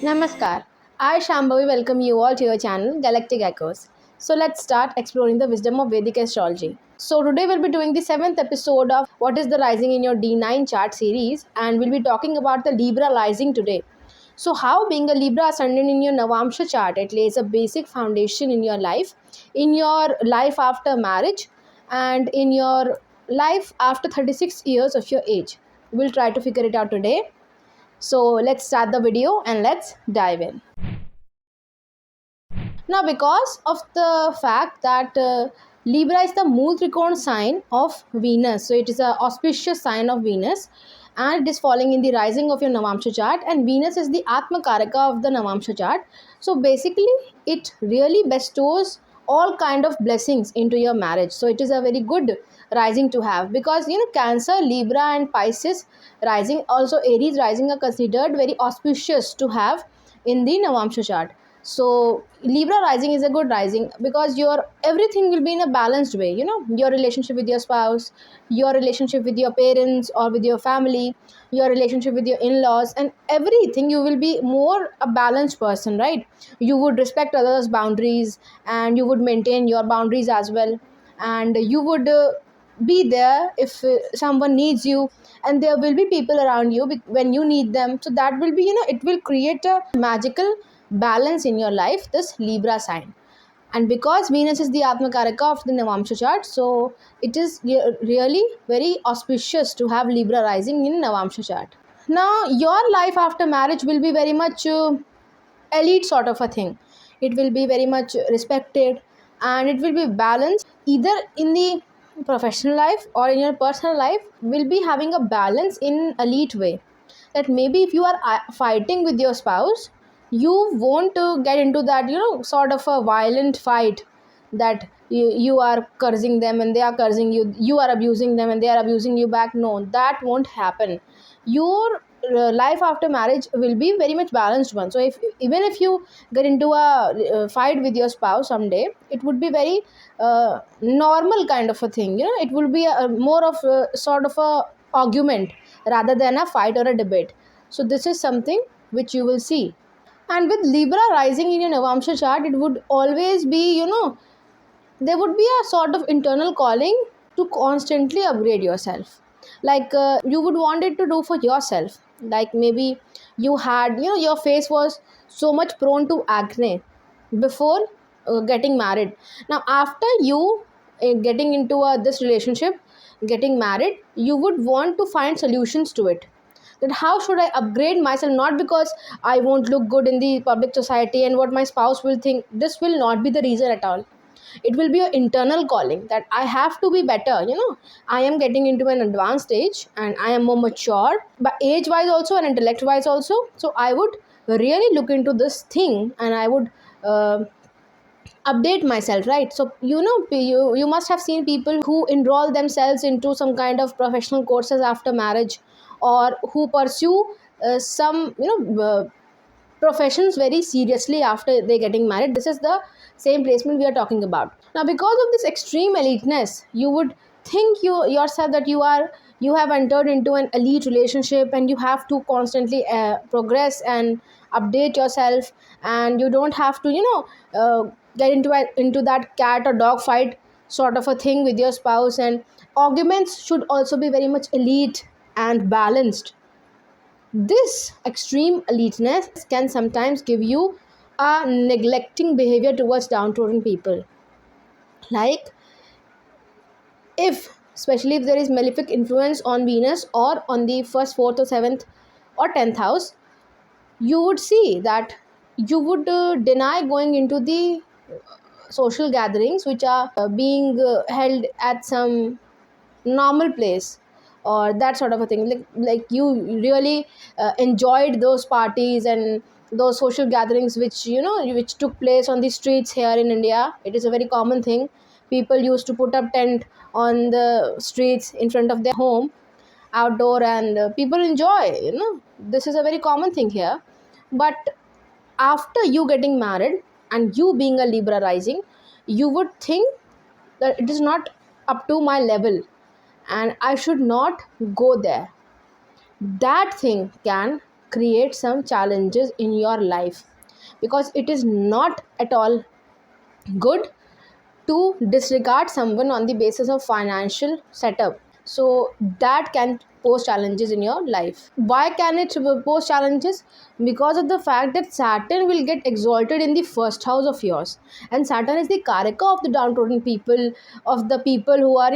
Namaskar. I Shambhavi welcome you all to your channel Galactic Echoes. So let's start exploring the wisdom of Vedic astrology. So today we'll be doing the 7th episode of What is the Rising in Your D9 chart series, and we'll be talking about the Libra Rising today. So how being a Libra ascendant in your Navamsa chart, it lays a basic foundation in your life after marriage, and in your life after 36 years of your age. We'll try to figure it out today. So let's start the video and let's dive in. Now, because of the fact that Libra is the Mool Trikona sign of Venus, so it is an auspicious sign of Venus, and it is falling in the rising of your Navamsa chart, and Venus is the Atma Karaka of the Navamsa chart. So basically, it really bestows all kind of blessings into your marriage. So it is a very good rising to have, because Cancer, Libra, and Pisces rising, also Aries rising, are considered very auspicious to have in the Navamsa chart. So Libra rising is a good rising because your everything will be in a balanced way. Your relationship with your spouse, your relationship with your parents or with your family, your relationship with your in-laws, and everything, you will be more a balanced person, right? You would respect others' boundaries, and you would maintain your boundaries as well, and you would be there if someone needs you, and there will be people around you when you need them. So that will be, it will create a magical balance in your life, this Libra sign. And because Venus is the Atma Karaka of the Navamsa chart, so it is really very auspicious to have Libra rising in Navamsa chart. Now your life after marriage will be very much elite sort of a thing. It will be very much respected, and it will be balanced either in the professional life or in your personal life. Will be having a balance in elite way, that maybe if you are fighting with your spouse, you won't get into that sort of a violent fight, that you are cursing them and they are cursing you, you are abusing them and they are abusing you back. No, that won't happen. Your life after marriage will be very much balanced one. So if even if you get into a fight with your spouse someday, it would be very normal kind of a thing. It will be a more of a sort of a argument rather than a fight or a debate. So this is something which you will see. And with Libra rising in your Navamsa chart, it would always be, there would be a sort of internal calling to constantly upgrade yourself. Like you would want it to do for yourself. Like maybe you had, your face was so much prone to acne before getting married. Now, after you getting into this relationship, getting married, you would want to find solutions to it, that how should I upgrade myself, not because I won't look good in the public society and what my spouse will think. This will not be the reason at all. It will be your internal calling, that I have to be better. I am getting into an advanced age and I am more mature, but age wise also and intellect wise also. So I would really look into this thing, and I would update myself, right? So you must have seen people who enroll themselves into some kind of professional courses after marriage, or who pursue some professions very seriously after they getting married. This is the same placement we are talking about. Now, because of this extreme eliteness, you would think yourself that you have entered into an elite relationship, and you have to constantly progress and update yourself, and you don't have to get into that cat or dog fight sort of a thing with your spouse. And arguments should also be very much elite and balanced. This extreme eliteness can sometimes give you a neglecting behavior towards downtrodden people. Like, especially if there is malefic influence on Venus or on the first, fourth, or seventh, or 10th house, you would see that you would deny going into the social gatherings which are being held at some normal place, or that sort of a thing. Like you really enjoyed those parties and those social gatherings which took place on the streets here in India. It is a very common thing. People used to put up tent on the streets in front of their home, outdoor, and people enjoy. This is a very common thing here. But after you getting married and you being a Libra rising, you would think that it is not up to my level and I should not go there. That thing can create some challenges in your life, because it is not at all good to disregard someone on the basis of financial setup. So that can pose challenges in your life. Why can it pose challenges? Because of the fact that Saturn will get exalted in the first house of yours, and Saturn is the karaka of the downtrodden people, of the people who are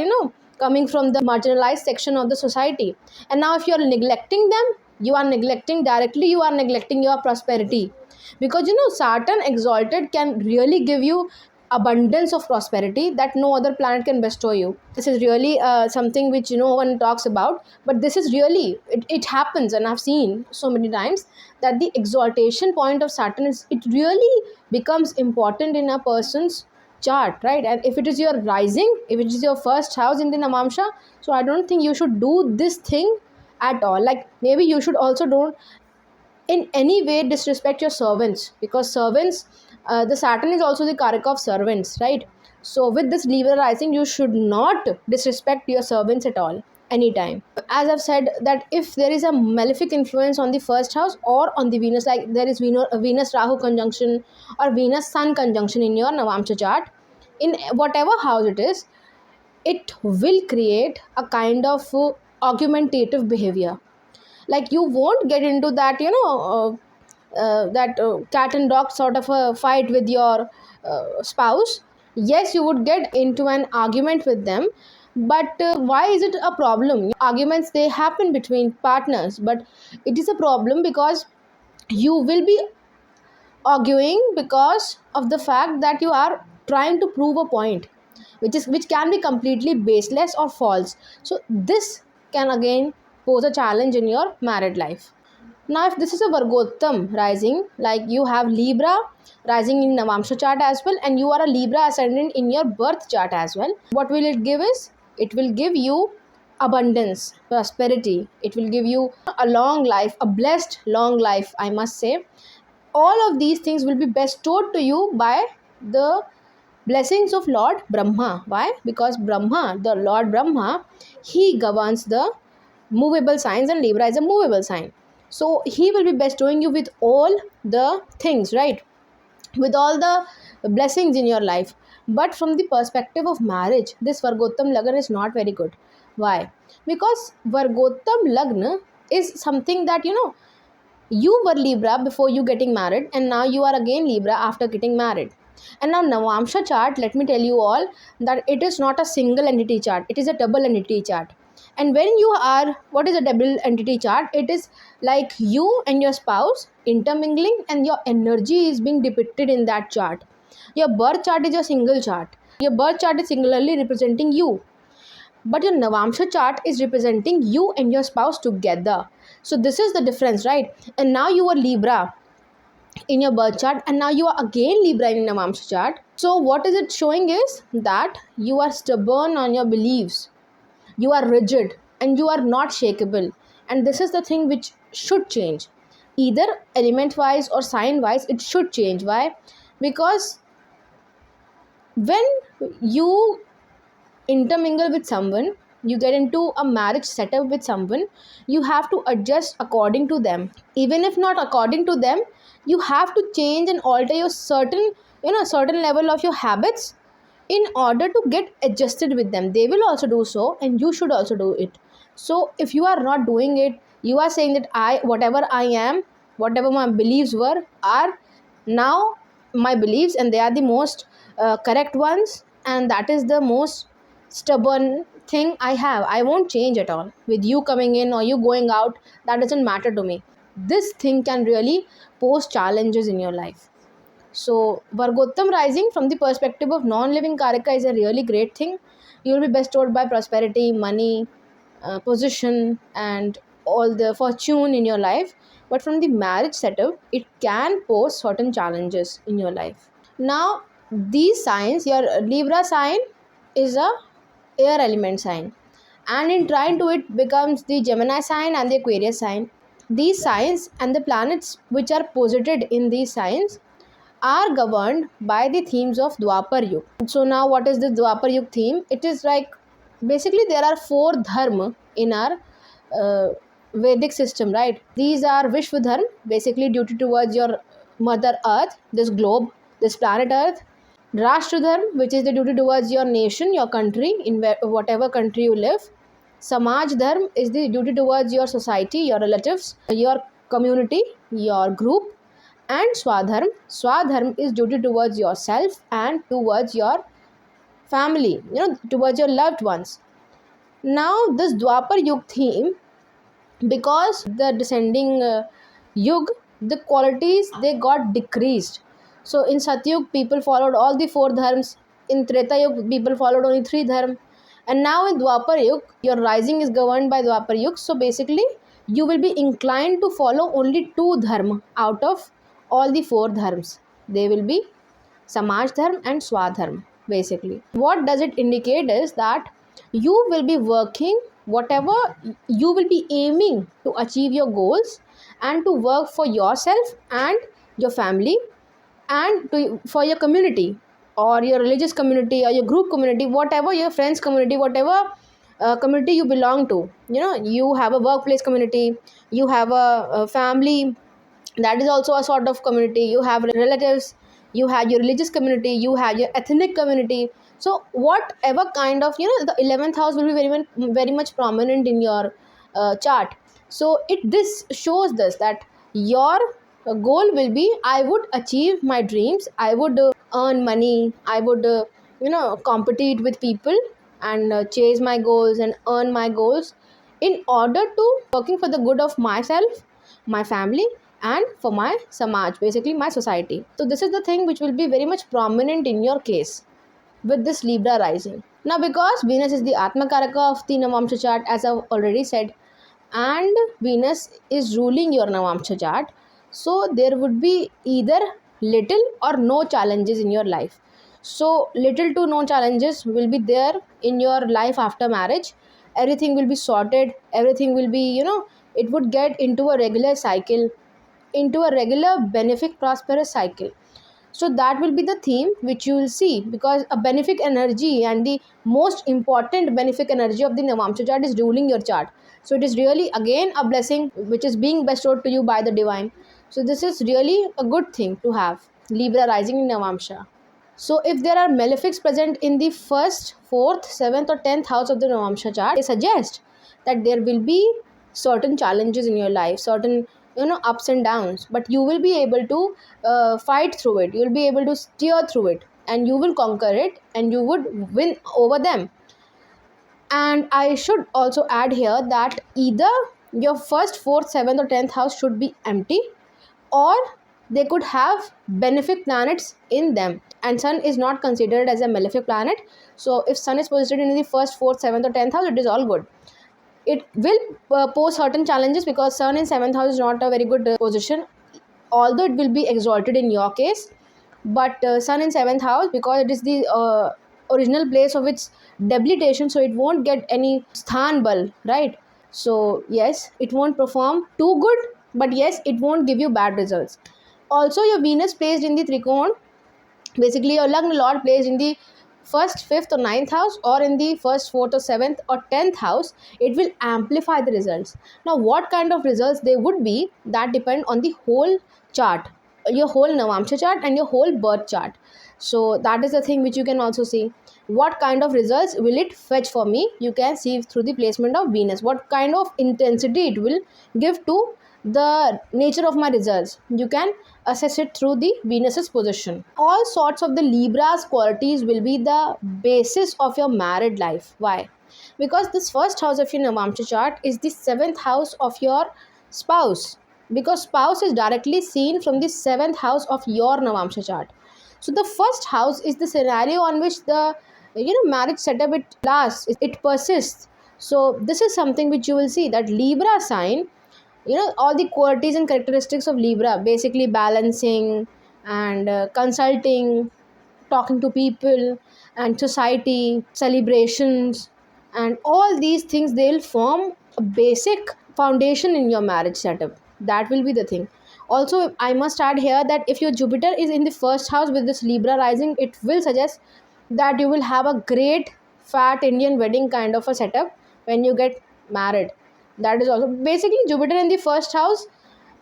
coming from the marginalized section of the society. And now if you are neglecting them, you are neglecting directly, you are neglecting your prosperity, because Saturn exalted can really give you abundance of prosperity that no other planet can bestow you. This is really something which no one talks about, but this is really, it happens, and I've seen so many times that the exaltation point of Saturn is, it really becomes important in a person's chart, right? And if it is your rising, if it is your first house in the Navamsa, so I don't think you should do this thing at all. Like, maybe you should also don't in any way disrespect your servants, because servants, the Saturn is also the karaka of servants, right? So with this Libra rising, you should not disrespect your servants at all, anytime. As I've said, that if there is a malefic influence on the first house or on the Venus, like there is Venus Rahu conjunction or Venus Sun conjunction in your Navamsa chart, in whatever house it is, it will create a kind of argumentative behavior. Like, you won't get into that cat and dog sort of a fight with your spouse. Yes, you would get into an argument with them, but why is it a problem? Arguments, they happen between partners, but it is a problem because you will be arguing because of the fact that you are trying to prove a point, which can be completely baseless or false. So this can again pose a challenge in your married life. Now, if this is a Vargottam rising, like you have Libra rising in Navamsa chart as well, and you are a Libra ascendant in your birth chart as well, what will it give is, it will give you abundance, prosperity. It will give you a long life, a blessed long life, I must say. All of these things will be bestowed to you by the blessings of Lord Brahma. Why? Because Brahma, the Lord Brahma, he governs the movable signs, and Libra is a movable sign. So he will be bestowing you with all the things, right? With all the blessings in your life. But from the perspective of marriage, this Vargottam Lagna is not very good. Why? Because Vargottam Lagna is something that, you were Libra before you getting married, and now you are again Libra after getting married. And now Navamsa chart, let me tell you all that it is not a single entity chart, it is a double entity chart. And when you are, what is a double entity chart? It is like you and your spouse intermingling, and your energy is being depicted in that chart. Your birth chart is a single chart. Your birth chart is singularly representing you, but your Navamsa chart is representing you and your spouse together. So this is the difference, right? And now you are Libra in your birth chart, and now you are again Libra in your Navamsa chart. So what is it showing is that you are stubborn on your beliefs, you are rigid, and you are not shakable. And this is the thing which should change, either element wise or sign wise. It should change. Why? Because when you intermingle with someone, you get into a marriage setup with someone, you have to adjust according to them. Even if not according to them, you have to change and alter your certain level of your habits in order to get adjusted with them. They will also do so, and you should also do it. So if you are not doing it, you are saying that whatever I am, whatever my beliefs were, are now my beliefs, and they are the most correct ones, and that is the most stubborn thing I have. I won't change at all. With you coming in or you going out, that doesn't matter to me. This thing can really pose challenges in your life. So Vargottam rising from the perspective of non-living karaka is a really great thing. You will be bestowed by prosperity, money, position, and all the fortune in your life. But from the marriage setup, it can pose certain challenges in your life. Now, these signs, your Libra sign is a air element sign, and in trine to it becomes the Gemini sign and the Aquarius sign. These signs and the planets which are posited in these signs are governed by the themes of Dwaperyug. So now what is the Dwaperyug theme? It is like, basically there are four dharma in our Vedic system, right? These are Vishwadharm, basically duty towards your mother earth, this globe, this planet earth. Rashtradharm, which is the duty towards your nation, your country, in whatever country you live. Samaj Dharm is the duty towards your society, your relatives, your community, your group. And Swadharm, Swadharm is duty towards yourself and towards your family, towards your loved ones. Now, this Dwaperyug theme, because the descending yug, the qualities they got decreased. So in Satyug people followed all the four dharms, in Treta Yug people followed only three dharm, and now in Dwapar Yug your rising is governed by Dwapar Yug. So basically you will be inclined to follow only two dharma out of all the four dharms. They will be Samaj Dharm and Swadharm. Basically, what does it indicate is that you will be working whatever, you will be aiming to achieve your goals and to work for yourself and your family and for your community or your religious community or your group community, whatever your friends community, whatever community you belong to. You have a workplace community, you have a family, that is also a sort of community, you have relatives, you have your religious community, you have your ethnic community. So whatever kind of, the 11th house will be very much prominent in your chart. So this shows this, that your goal will be, I would achieve my dreams, I would earn money, I would compete with people and chase my goals and earn my goals in order to working for the good of myself, my family, and for my samaj, basically my society. So this is the thing which will be very much prominent in your case with this Libra rising. Now, because Venus is the Atma Karaka of the Navamsa chart, as I've already said, and Venus is ruling your Navamsa chart, so there would be either little or no challenges in your life. So little to no challenges will be there in your life after marriage. Everything will be sorted, everything will be, it would get into a regular cycle, into a regular benefic prosperous cycle. So that will be the theme which you will see, because a benefic energy and the most important benefic energy of the Navamsa chart is ruling your chart. So it is really again a blessing which is being bestowed to you by the divine. So this is really a good thing to have Libra rising in Navamsa. So if there are malefics present in the first, fourth, seventh or 10th house of the Navamsa chart, they suggest that there will be certain challenges in your life, certain ups and downs, but you will be able to fight through it, you will be able to steer through it, and you will conquer it, and you would win over them. And I should also add here that either your first, fourth, seventh or 10th house should be empty, or they could have benefic planets in them, and sun is not considered as a malefic planet. So if sun is positioned in the first, fourth, seventh or 10th house, it is all good. It will pose certain challenges because sun in 7th house is not a very good position, although it will be exalted in your case. But sun in 7th house, because it is the original place of its debilitation, so it won't get any sthan bal, right? So yes, it won't perform too good, but yes, it won't give you bad results. Also, your Venus placed in the trikon, basically your Lagna Lord placed in the first, fifth or ninth house, or in the first, fourth or seventh or 10th house, it will amplify the results. Now what kind of results they would be, that depend on the whole chart, your whole Navamsa chart and your whole birth chart. So that is the thing which you can also see. What kind of results will it fetch for me? You can see through the placement of Venus, what kind of intensity it will give to the nature of my results. You can assess it through the Venus's position. All sorts of the Libra's qualities will be the basis of your married life. Why? Because this first house of your Navamsa chart is the 7th house of your spouse, because spouse is directly seen from the 7th house of your Navamsa chart. So the first house is the scenario on which the marriage setup it lasts, it persists. So this is something which you will see, that Libra sign, all the qualities and characteristics of Libra, basically balancing and consulting, talking to people and society, celebrations, and all these things, they'll form a basic foundation in your marriage setup. That will be the thing. Also, I must add here that if your Jupiter is in the first house with this Libra rising, it will suggest that you will have a great fat Indian wedding kind of a setup when you get married. That is also basically Jupiter in the first house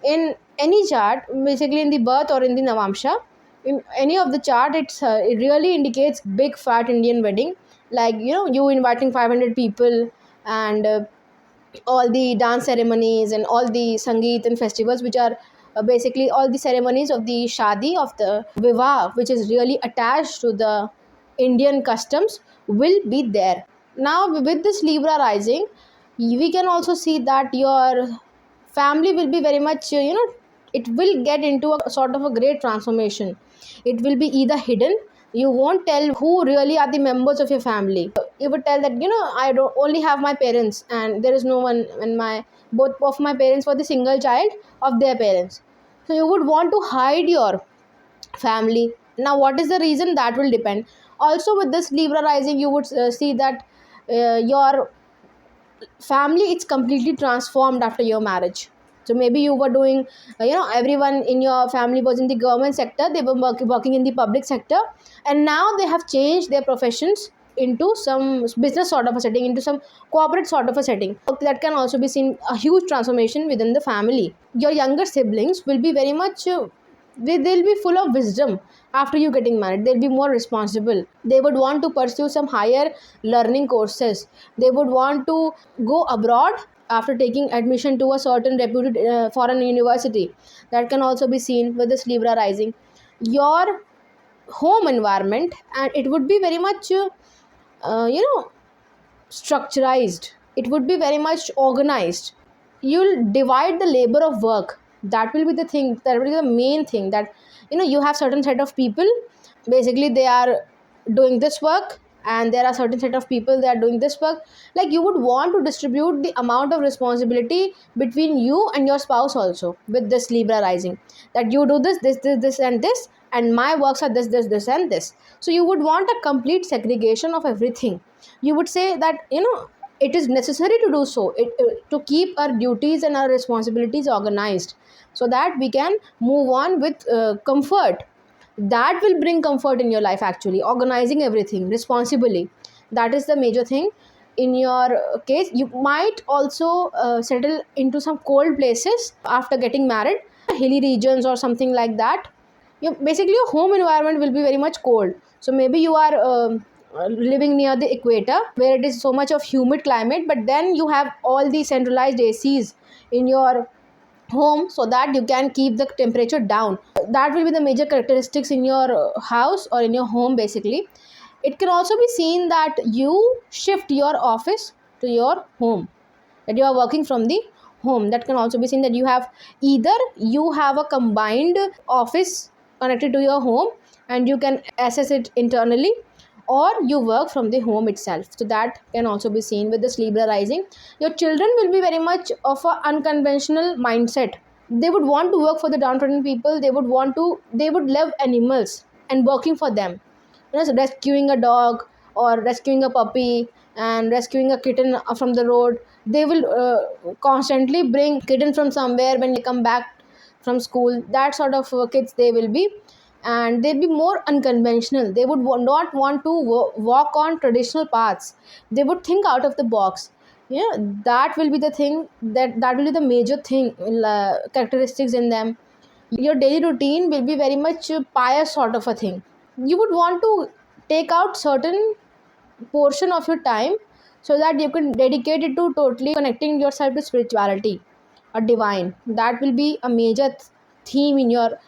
in any chart, basically in the birth or in the Navamsa. In any of the chart, it really indicates big fat Indian wedding, like you inviting 500 people, and all the dance ceremonies and all the sangeet and festivals, which are basically all the ceremonies of the shadi, of the vivah, which is really attached to the Indian customs, will be there. Now with this Libra rising, we can also see that your family will be very much, it will get into a sort of a great transformation. It will be either hidden, you won't tell who really are the members of your family. You would tell that I don't only have my parents and there is no one, and my both of my parents were the single child of their parents. So you would want to hide your family. Now what is the reason? That will depend. Also with this Libra rising, you would see that your family, it's completely transformed after your marriage. So maybe you were doing, everyone in your family was in the government sector, they were working in the public sector, and now they have changed their professions into some business sort of a setting, into some corporate sort of a setting. That can also be seen a huge transformation within the family. Your younger siblings will be very much they'll be full of wisdom. After you getting married, they'll be more responsible. They would want to pursue some higher learning courses. They would want to go abroad after taking admission to a certain reputed foreign university. That can also be seen with this Libra rising. Your home environment, and it would be very much structurized, it would be very much organized. You'll divide the labor of work. That will be the thing, that will be the main thing, that you have certain set of people, basically they are doing this work, and there are certain set of people, they are doing this work. Like you would want to distribute the amount of responsibility between you and your spouse also with this Libra rising, that you do this and this, and my works are this and this. So you would want a complete segregation of everything. You would say that it is necessary to do so, to keep our duties and our responsibilities organized, so that we can move on with comfort. That will bring comfort in your life, actually organizing everything responsibly. That is the major thing. In your case, you might also settle into some cold places after getting married, hilly regions or something like that. Basically your home environment will be very much cold. So maybe you are living near the equator, where it is so much of humid climate, but then you have all the centralized ACs in your home, so that you can keep the temperature down. That will be the major characteristics in your house or in your home. Basically it can also be seen that you shift your office to your home, that you are working from the home. That can also be seen, that you have either you have a combined office connected to your home and you can access it internally, or you work from the home itself. So that can also be seen with this Libra rising. Your children will be very much of an unconventional mindset. They would want to work for the downtrodden people. They would love animals and working for them, so rescuing a dog or rescuing a puppy and rescuing a kitten from the road. They will constantly bring kitten from somewhere when they come back from school. That sort of kids they will be, and they'll be more unconventional. They would not want to walk on traditional paths. They would think out of the box. That will be the thing, that will be the major thing, characteristics in them. Your daily routine will be very much pious sort of a thing. You would want to take out certain portion of your time, so that you can dedicate it to totally connecting yourself to spirituality or divine. That will be a major theme in your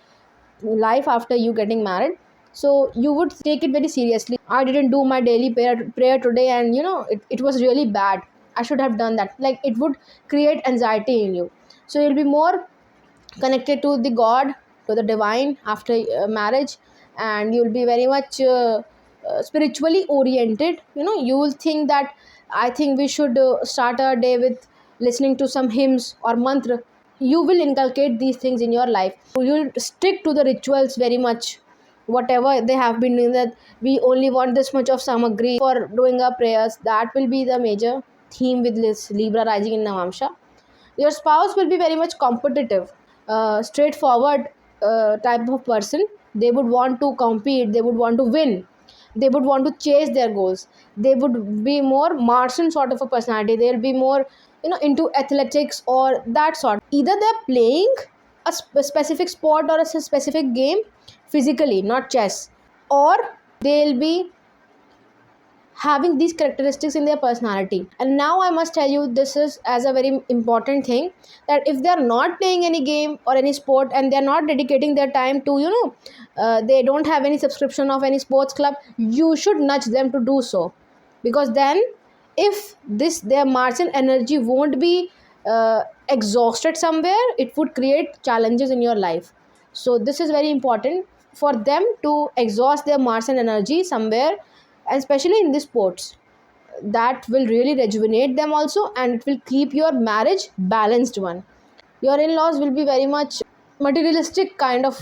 life after you getting married. So you would take it very seriously. I didn't do my daily prayer today, and it was really bad. I should have done that. Like it would create anxiety in you. So you'll be more connected to the God, to the divine after marriage, and you'll be very much spiritually oriented. You will think that I think we should start our day with listening to some hymns or mantra. You will inculcate these things in your life. You'll stick to the rituals very much, whatever they have been doing, that we only want this much of samagri for doing our prayers. That will be the major theme with this Libra rising in Navamsha. Your spouse will be very much competitive, straightforward type of person. They would want to compete, they would want to win, they would want to chase their goals. They would be more Martian sort of a personality. They'll be more into athletics or that sort. Either they're playing a specific sport or a specific game physically, not chess, or they'll be having these characteristics in their personality. And now I must tell you, this is as a very important thing, that if they are not playing any game or any sport, and they are not dedicating their time to, they don't have any subscription of any sports club, you should nudge them to do so. Because then, if this their margin energy won't be exhausted somewhere, it would create challenges in your life. So this is very important for them to exhaust their margin energy somewhere, and especially in the sports. That will really rejuvenate them also, and it will keep your marriage balanced one. Your in-laws will be very much materialistic kind of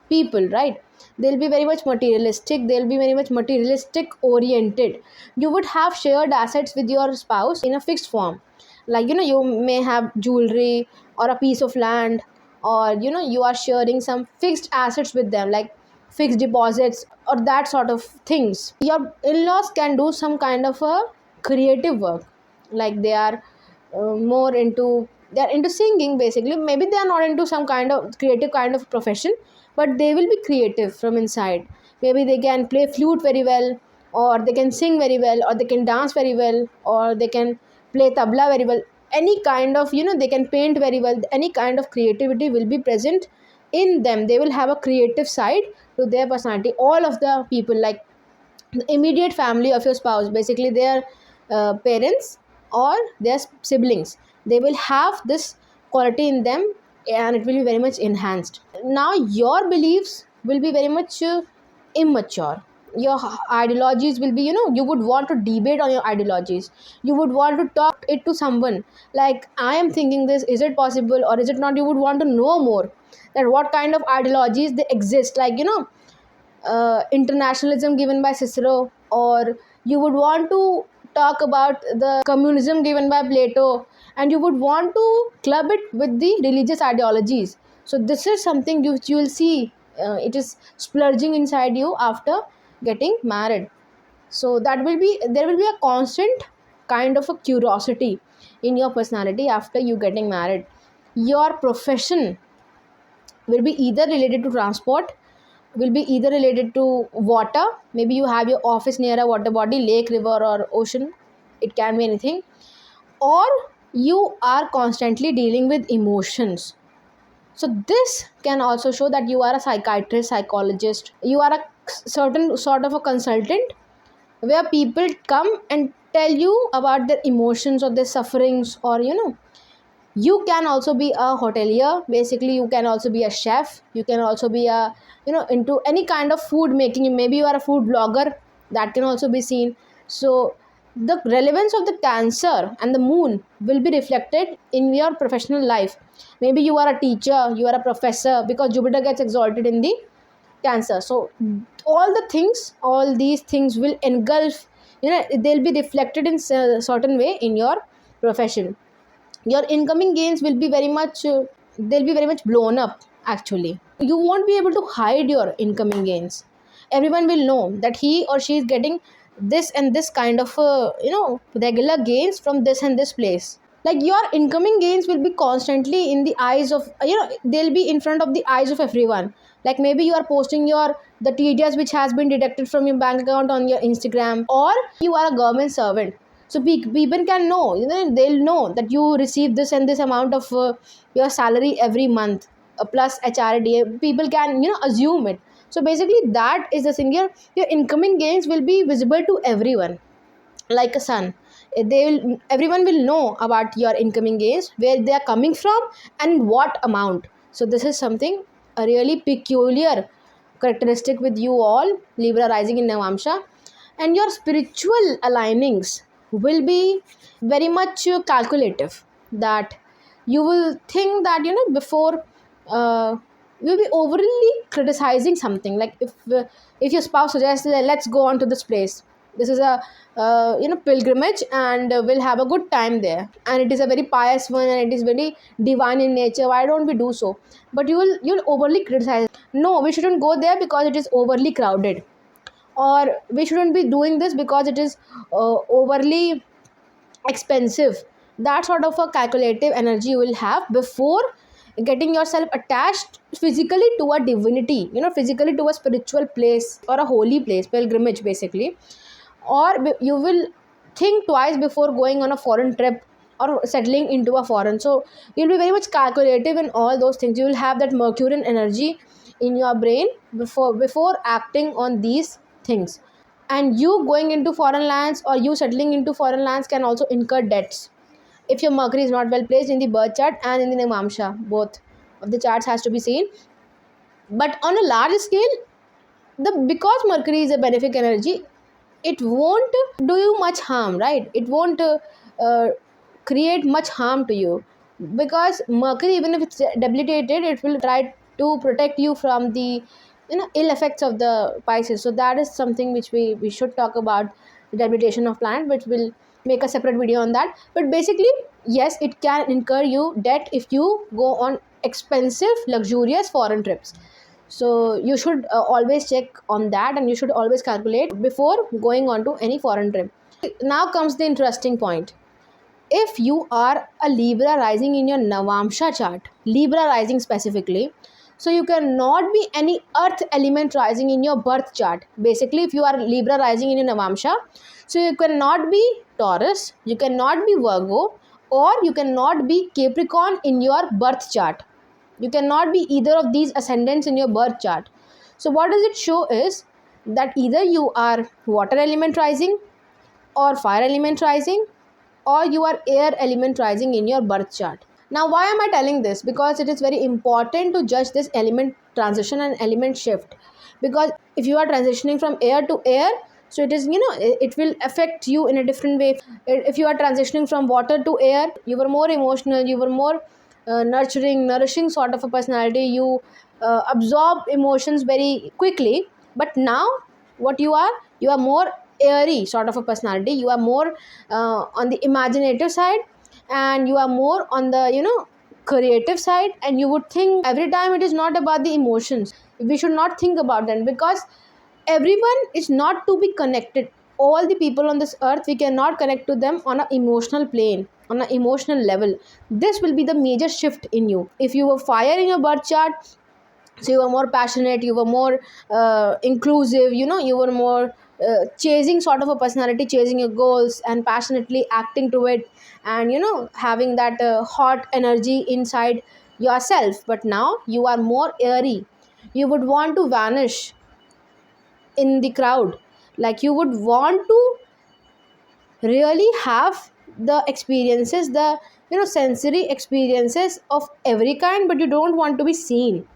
people, right? They'll be very much materialistic, they'll be very much materialistic oriented. You would have shared assets with your spouse in a fixed form, like, you may have jewelry or a piece of land, or you are sharing some fixed assets with them, like fixed deposits or that sort of things. Your in-laws can do some kind of a creative work, like they are more into, they are into singing basically. Maybe they are not into some kind of creative kind of profession, but they will be creative from inside. Maybe they can play flute very well, or they can sing very well, or they can dance very well, or they can play tabla very well. Any kind of, they can paint very well. Any kind of creativity will be present in them. They will have a creative side to their personality. All of the people, like the immediate family of your spouse, basically their parents or their siblings, they will have this quality in them, and it will be very much enhanced. Now your beliefs will be very much immature. Your ideologies will be, you would want to debate on your ideologies. You would want to talk it to someone, like, I am thinking this, is it possible or is it not? You would want to know more, that what kind of ideologies they exist, like, internationalism given by Cicero, or you would want to talk about the communism given by Plato, and you would want to club it with the religious ideologies. So this is something you will see, it is splurging inside you after getting married. So that will be, there will be a constant kind of a curiosity in your personality after you getting married. Your profession will be either related to transport, will be either related to water. Maybe you have your office near a water body, lake, river, or ocean. It can be anything. Or you are constantly dealing with emotions. So this can also show that you are a psychiatrist, psychologist. You are a certain sort of a consultant, where people come and tell you about their emotions or their sufferings, or you can also be a hotelier. Basically, you can also be a chef. You can also be a, into any kind of food making. Maybe you are a food blogger. That can also be seen. So the relevance of the Cancer and the moon will be reflected in your professional life. Maybe you are a teacher, you are a professor, because Jupiter gets exalted in the Cancer. So all these things will engulf, they'll be reflected in certain way in your profession. Your incoming gains will be very much, they'll be very much blown up. Actually, you won't be able to hide your incoming gains. Everyone will know that he or she is getting this and this kind of regular gains from this and this place. Like, your incoming gains will be constantly in the eyes of, they'll be in front of the eyes of everyone. Like, maybe you are posting your the TDS which has been deducted from your bank account on your Instagram, or you are a government servant. So people can know, they'll know that you receive this and this amount of your salary every month, plus HRD. People can, assume it. So basically, that is the thing. Your incoming gains will be visible to everyone, like a sun. Everyone will know about your incoming gains, where they are coming from, and what amount. So this is something, a really peculiar characteristic with you all, Libra rising in Navamsa. And your spiritual alignings will be very much calculative, that you will think that, before you'll be overly criticizing something. Like, if your spouse suggests that, let's go on to this place, this is a pilgrimage, and we'll have a good time there, and it is a very pious one, and it is very divine in nature, why don't we do so? But you'll overly criticize, no, we shouldn't go there because it is overly crowded, or we shouldn't be doing this because it is overly expensive. That sort of a calculative energy you will have before getting yourself attached physically to a divinity, physically to a spiritual place or a holy place, pilgrimage basically. Or you will think twice before going on a foreign trip or settling into a foreign. So you'll be very much calculative in all those things. You will have that Mercurian energy in your brain before acting on these things. And you going into foreign lands or you settling into foreign lands can also incur debts if your Mercury is not well placed in the birth chart and in the Navamsa. Both of the charts has to be seen. But on a large scale, because Mercury is a benefic energy, it won't do you much harm, right? It won't uh, create much harm to you, because Mercury, even if it's debilitated, it will try to protect you from the ill effects of the Pisces. So that is something which we should talk about, the debilitation of planet, which will make a separate video on that. But basically, yes, it can incur you debt if you go on expensive luxurious foreign trips. So you should always check on that, and you should always calculate before going on to any foreign trip. Now comes the interesting point. If you are a Libra rising in your Navamsa chart, Libra rising specifically, so you cannot be any earth element rising in your birth chart. Basically, if you are Libra rising in your Navamsa, so you cannot be Taurus, you cannot be Virgo, or you cannot be Capricorn in your birth chart. You cannot be either of these ascendants in your birth chart. So what does it show is that either you are water element rising or fire element rising, or you are air element rising in your birth chart. Now, why am I telling this? Because it is very important to judge this element transition and element shift. Because if you are transitioning from air to air, so it is, it will affect you in a different way. If you are transitioning from water to air, you were more emotional, you were more nurturing, nourishing sort of a personality. You absorb emotions very quickly. But now, what you are more airy sort of a personality. You are more on the imaginative side, and you are more on the creative side. And you would think every time it is not about the emotions. We should not think about them, because everyone is not to be connected. All the people on this earth, we cannot connect to them on an emotional plane, on an emotional level. This will be the major shift in you. If you were fire in your birth chart, so you were more passionate, you were more inclusive, you were more chasing sort of a personality, chasing your goals and passionately acting to it, and having that hot energy inside yourself. But now you are more airy. You would want to vanish in the crowd. Like, you would want to really have the experiences, the sensory experiences of every kind, but you don't want to be seen.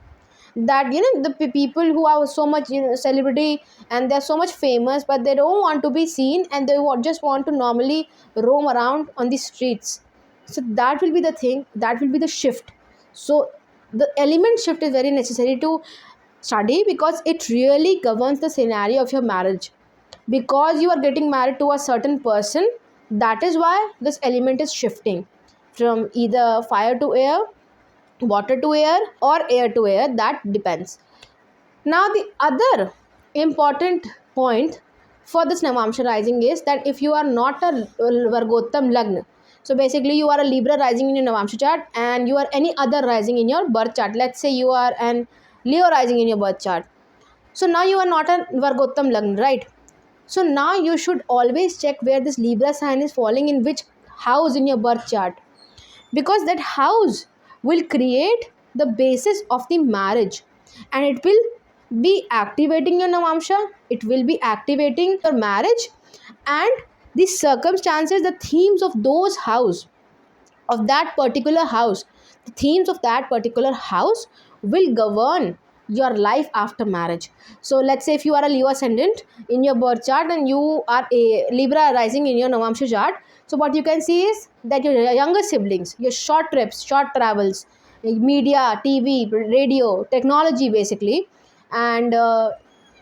That the people who are so much celebrity, and they're so much famous, but they don't want to be seen, and they just want to normally roam around on the streets. So that will be the thing, that will be the shift. So the element shift is very necessary to study, because it really governs the scenario of your marriage. Because you are getting married to a certain person, that is why this element is shifting from either fire to air, water to air, or air to air. That depends. Now, the other important point for this Navamsa rising is that if you are not a Vargottam Lagna, so basically you are a Libra rising in your Navamsa chart, and you are any other rising in your birth chart. Let's say you are an Leo rising in your birth chart. So now you are not a Vargottam Lagna, right? So now you should always check where this Libra sign is falling, in which house in your birth chart, because that house will create the basis of the marriage, and it will be activating your Navamsa, it will be activating your marriage, and the circumstances, the themes of those house, of that particular house, the themes of that particular house will govern your life after marriage. So let's say if you are a Leo ascendant in your birth chart, and you are a Libra rising in your Navamsa chart, so what you can see is that your younger siblings, your short trips, short travels, media, TV, radio, technology basically, and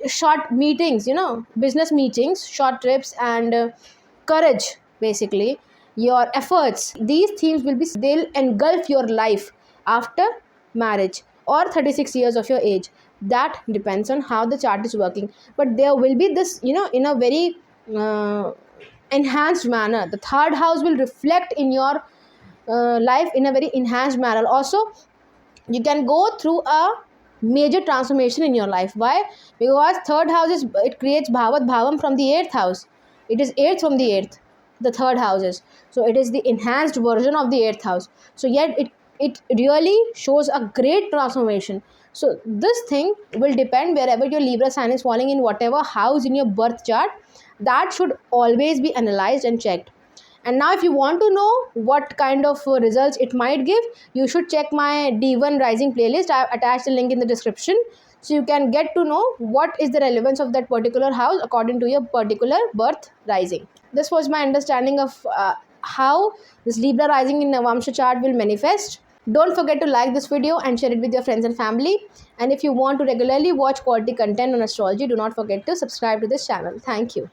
short meetings, business meetings, short trips, and courage basically, your efforts, these themes will be, they'll engulf your life after marriage or 36 years of your age. That depends on how the chart is working. But there will be this, in a very enhanced manner, the third house will reflect in your life in a very enhanced manner. Also, you can go through a major transformation in your life. Why? Because third house is, it creates bhavat bhavam from the eighth house. It is eighth from the eighth, the third houses. So it is the enhanced version of the eighth house. So yet it really shows a great transformation. So this thing will depend wherever your Libra sign is falling, in whatever house in your birth chart. That should always be analyzed and checked. And now, if you want to know what kind of results it might give, you should check my D1 Rising playlist. I have attached the link in the description. So you can get to know what is the relevance of that particular house according to your particular birth rising. This was my understanding of how this Libra rising in Navamsa chart will manifest. Don't forget to like this video and share it with your friends and family. And if you want to regularly watch quality content on astrology, do not forget to subscribe to this channel. Thank you.